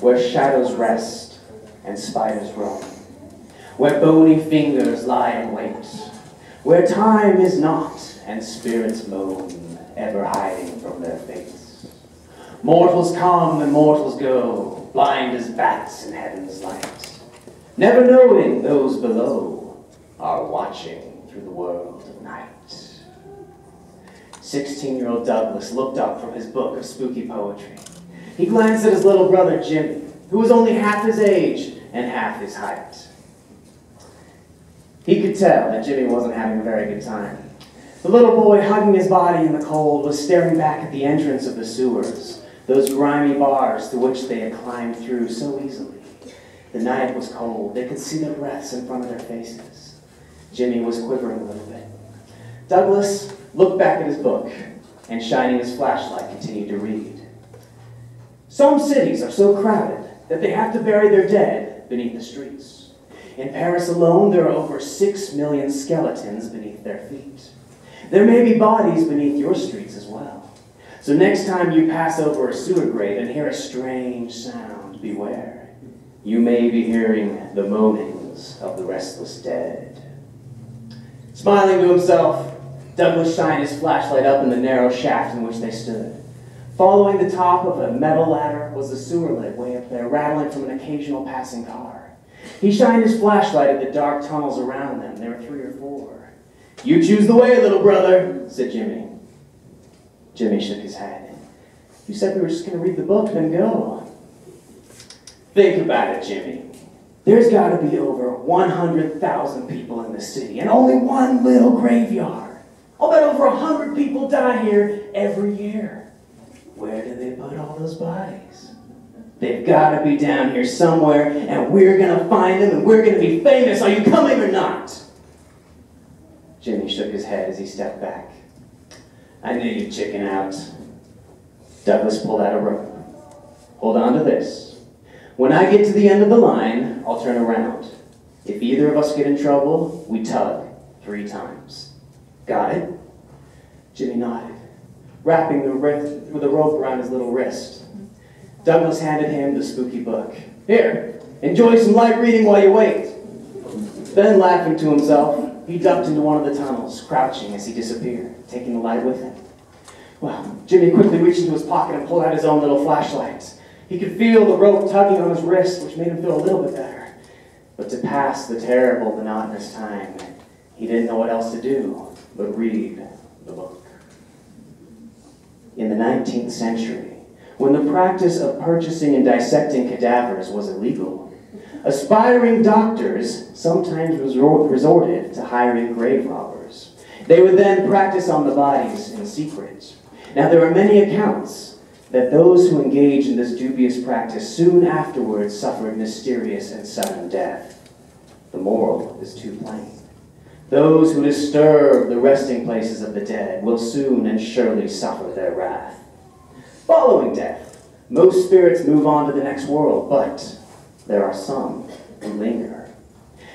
where shadows rest and spiders roam, where bony fingers lie in wait, where time is not and spirits moan, ever hiding from their fates. Mortals come and mortals go, blind as bats in heaven's light, never knowing those below are watching through the world of night. 16-year-old Douglas looked up from his book of spooky poetry. He glanced at his little brother Jimmy, who was only half his age and half his height. He could tell that Jimmy wasn't having a very good time. The little boy, hugging his body in the cold, was staring back at the entrance of the sewers, those grimy bars through which they had climbed through so easily. The night was cold. They could see their breaths in front of their faces. Jimmy was quivering a little bit. Douglas looked back at his book and, shining his flashlight, continued to read. Some cities are so crowded that they have to bury their dead beneath the streets. In Paris alone, there are over 6 million skeletons beneath their feet. There may be bodies beneath your streets as well. So next time you pass over a sewer grave and hear a strange sound, beware. You may be hearing the moanings of the restless dead. Smiling to himself, Douglas shined his flashlight up in the narrow shaft in which they stood. Following the top of a metal ladder was the sewer lid way up there, rattling from an occasional passing car. He shined his flashlight at the dark tunnels around them. There were 3 or 4. "You choose the way, little brother," said Jimmy. Jimmy shook his head. "You said we were just going to read the book, then go." "Think about it, Jimmy. There's got to be over 100,000 people in this city, and only one little graveyard. I'll bet over 100 people die here every year. Where do they put all those bodies? They've got to be down here somewhere, and we're going to find them, and we're going to be famous. Are you coming or not?" Jimmy shook his head as he stepped back. "I knew you'd chicken out." Douglas pulled out a rope. "Hold on to this. When I get to the end of the line, I'll turn around. If either of us get in trouble, we tug 3 times. Got it?" Jimmy nodded, wrapping the rope around his little wrist. Douglas handed him the spooky book. "Here, enjoy some light reading while you wait." Then, laughing to himself, he ducked into one of the tunnels, crouching as he disappeared, taking the light with him. Well, Jimmy quickly reached into his pocket and pulled out his own little flashlight. He could feel the rope tugging on his wrist, which made him feel a little bit better. But to pass the terrible, monotonous time, he didn't know what else to do but read the book. In the 19th century, when the practice of purchasing and dissecting cadavers was illegal, aspiring doctors sometimes resorted to hiring grave robbers. They would then practice on the bodies in secret. Now, there are many accounts that those who engaged in this dubious practice soon afterwards suffered mysterious and sudden death. The moral is too plain. Those who disturb the resting places of the dead will soon and surely suffer their wrath. Following death, most spirits move on to the next world, but there are some who linger.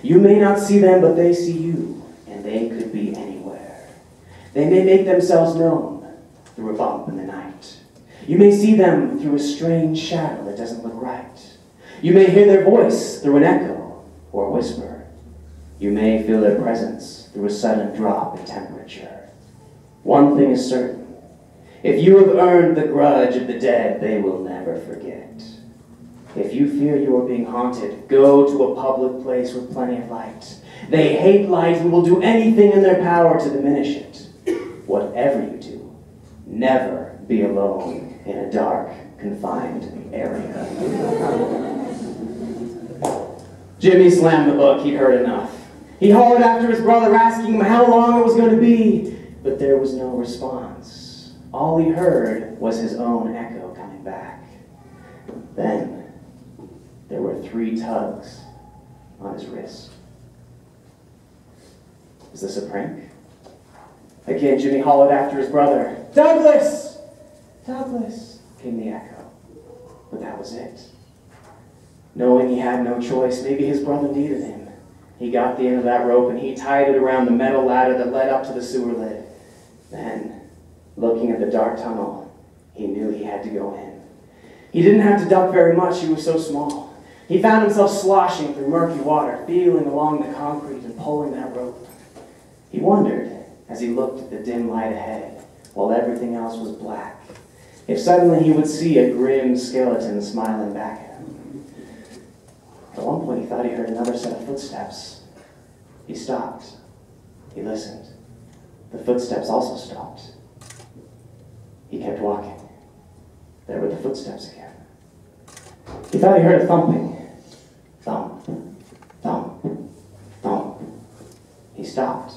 You may not see them, but they see you, and they could be anywhere. They may make themselves known through a bump in the night. You may see them through a strange shadow that doesn't look right. You may hear their voice through an echo or a whisper. You may feel their presence through a sudden drop in temperature. One thing is certain. If you have earned the grudge of the dead, they will never forget. If you fear you are being haunted, go to a public place with plenty of light. They hate light and will do anything in their power to diminish it. Whatever you do, never be alone in a dark, confined area. Jimmy slammed the book. He'd heard enough. He hollered after his brother, asking him how long it was going to be, but there was no response. All he heard was his own echo coming back. Then there were 3 tugs on his wrist. Is this a prank? Again, Jimmy hollered after his brother. "Douglas! Douglas!" came the echo. But that was it. Knowing he had no choice, maybe his brother needed him, he got the end of that rope and he tied it around the metal ladder that led up to the sewer lid. Then, looking at the dark tunnel, he knew he had to go in. He didn't have to duck very much, he was so small. He found himself sloshing through murky water, feeling along the concrete and pulling that rope. He wondered, as he looked at the dim light ahead, while everything else was black, if suddenly he would see a grim skeleton smiling back at him. At one point he thought he heard another set of footsteps. He stopped. He listened. The footsteps also stopped. He kept walking. There were the footsteps again. He thought he heard a thumping. Thump, thump, thump. He stopped.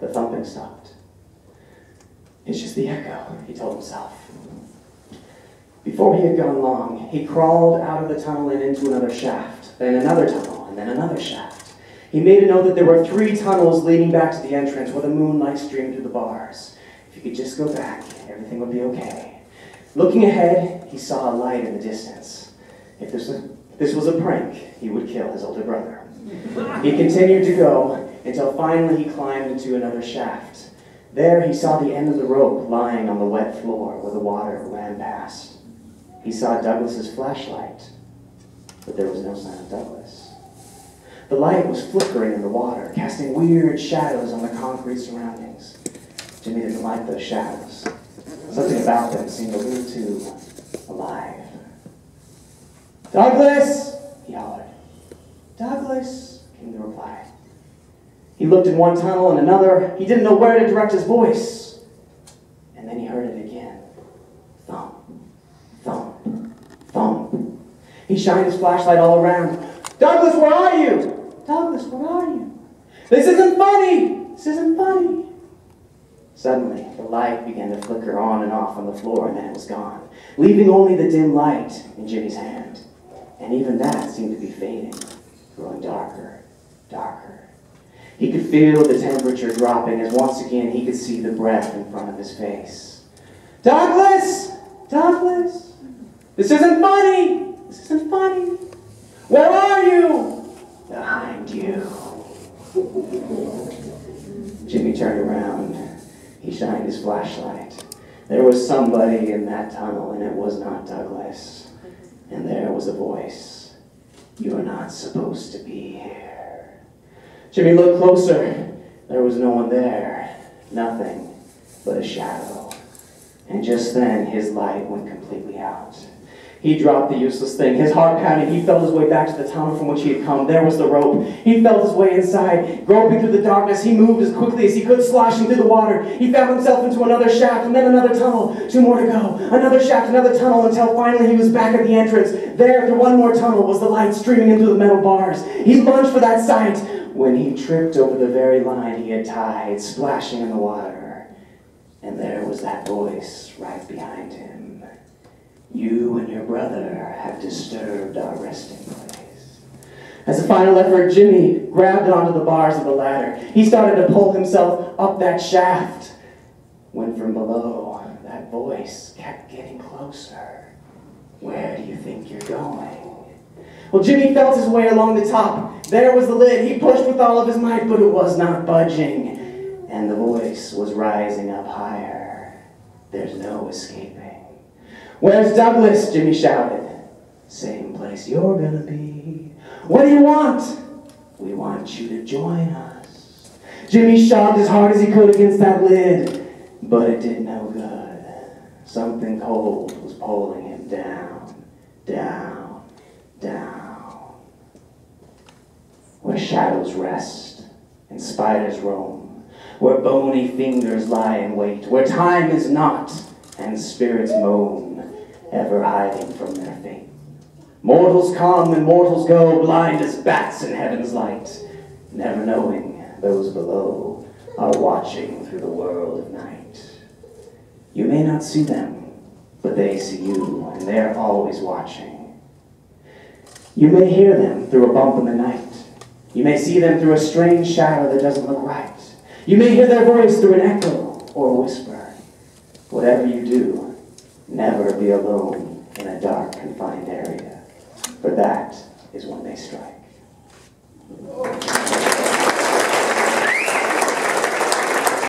The thumping stopped. It's just the echo, he told himself. Before he had gone long, he crawled out of the tunnel and into another shaft, then another tunnel, and then another shaft. He made a note that there were 3 tunnels leading back to the entrance where the moonlight streamed through the bars. If he could just go back, everything would be okay. Looking ahead, he saw a light in the distance. If this was a prank, he would kill his older brother. He continued to go until finally he climbed into another shaft. There he saw the end of the rope lying on the wet floor where the water ran past. He saw Douglas's flashlight, but there was no sign of Douglas. The light was flickering in the water, casting weird shadows on the concrete surroundings. Jimmy didn't like those shadows. Something about them seemed a little too alive. "Douglas!" he hollered. "Douglas!" came the reply. He looked in one tunnel and another. He didn't know where to direct his voice. And then he heard it again. Thump, thump, thump. He shined his flashlight all around. "Douglas, where are you? Douglas, where are you? This isn't funny! This isn't funny!" Suddenly, the light began to flicker on and off on the floor, and then it was gone, leaving only the dim light in Jimmy's hand. And even that seemed to be fading, growing darker, darker. He could feel the temperature dropping as once again he could see the breath in front of his face. "Douglas! Douglas! This isn't funny! This isn't funny! Where are you?" "Behind you." Jimmy turned around. He shined his flashlight. There was somebody in that tunnel, and it was not Douglas. And there was a voice. "You're not supposed to be here." Jimmy looked closer. There was no one there. Nothing but a shadow. And just then, his light went completely out. He dropped the useless thing. His heart pounded. He felt his way back to the tunnel from which he had come. There was the rope. He felt his way inside. Groping through the darkness, he moved as quickly as he could, sloshing through the water. He found himself into another shaft, and then another tunnel. 2 more to go. Another shaft, another tunnel, until finally he was back at the entrance. There, through one more tunnel, was the light streaming into the metal bars. He lunged for that sight when he tripped over the very line he had tied, splashing in the water. And there was that voice right behind him. "You and your brother have disturbed our resting place." As a final effort, Jimmy grabbed onto the bars of the ladder. He started to pull himself up that shaft, when from below, that voice kept getting closer. "Where do you think you're going?" Well, Jimmy felt his way along the top. There was the lid. He pushed with all of his might, but it was not budging. And the voice was rising up higher. "There's no escaping." "Where's Douglas?" Jimmy shouted. "Same place you're gonna be." "What do you want?" "We want you to join us." Jimmy shoved as hard as he could against that lid, but it did no good. Something cold was pulling him down, down, down. Where shadows rest and spiders roam, where bony fingers lie in wait, where time is not and spirits moan, ever hiding from their fate. Mortals come and mortals go, blind as bats in heaven's light, never knowing those below are watching through the world of night. You may not see them, but they see you, and they're always watching. You may hear them through a bump in the night. You may see them through a strange shadow that doesn't look right. You may hear their voice through an echo or a whisper. Whatever you do, never be alone in a dark, confined area, for that is when they strike.